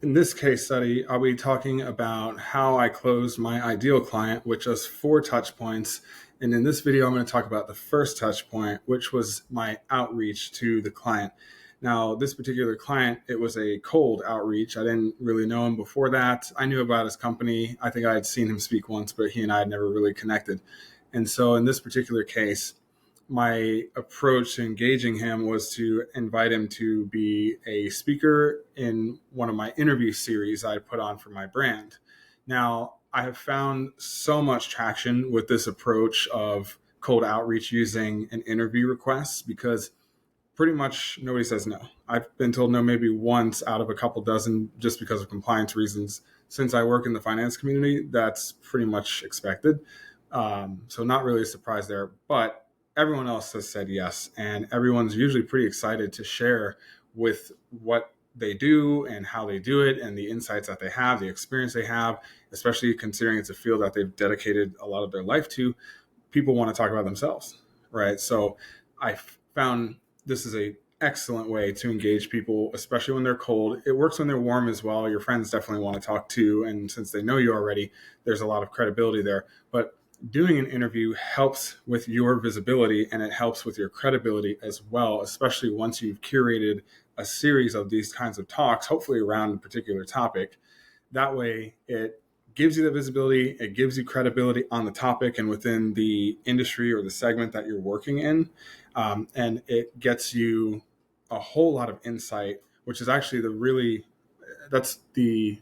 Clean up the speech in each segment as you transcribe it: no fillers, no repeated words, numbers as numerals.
In this case study, I'll be talking about how I closed my ideal client with just 4 touch points. And in this video, I'm going to talk about the first touch point, which was my outreach to the client. Now, this particular client, it was a cold outreach. I didn't really know him before that. I knew about his company. I think I had seen him speak once, but he and I had never really connected. And so in this particular case, my approach to engaging him was to invite him to be a speaker in one of my interview series I put on for my brand. Now, I have found so much traction with this approach of cold outreach using an interview request because pretty much nobody says no. I've been told no maybe once out of a couple dozen just because of compliance reasons. Since I work in the finance community, that's pretty much expected. So not really a surprise there, but everyone else has said yes. And everyone's usually pretty excited to share with what they do and how they do it and the insights that they have, the experience they have, especially considering it's a field that they've dedicated a lot of their life to. People want to talk about themselves, right? So I found this is a excellent way to engage people, especially when they're cold. It works when they're warm as well. Your friends definitely want to talk to, and since they know you already, there's a lot of credibility there. But doing an interview helps with your visibility and it helps with your credibility as well, especially once you've curated a series of these kinds of talks, hopefully around a particular topic. That way, it gives you the visibility, it gives you credibility on the topic and within the industry or the segment that you're working in. And it gets you a whole lot of insight, which is actually that's the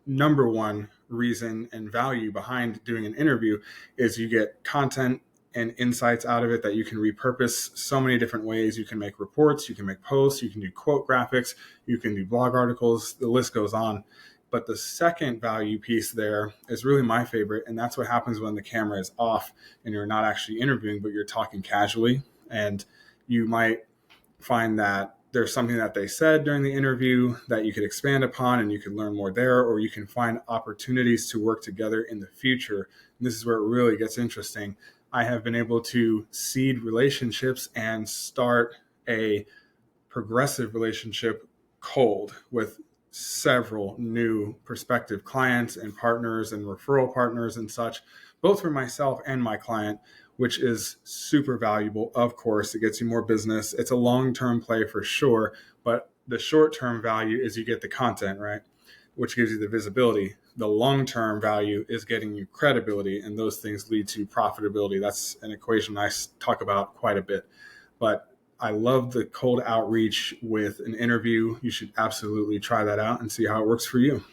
number one reason and value behind doing an interview is you get content and insights out of it that you can repurpose so many different ways. You can make reports, you can make posts, you can do quote graphics, you can do blog articles, the list goes on. But the second value piece there is really my favorite, and that's what happens when the camera is off and you're not actually interviewing, but you're talking casually. And you might find that there's something that they said during the interview that you could expand upon and you could learn more there, or you can find opportunities to work together in the future. And this is where it really gets interesting. I have been able to seed relationships and start a progressive relationship cold with several new prospective clients and partners and referral partners and such, both for myself and my client, which is super valuable. Of course, it gets you more business. It's a long-term play for sure, but the short-term value is you get the content, right? Which gives you the visibility. The long-term value is getting you credibility, and those things lead to profitability. That's an equation I talk about quite a bit. But I love the cold outreach with an interview. You should absolutely try that out and see how it works for you.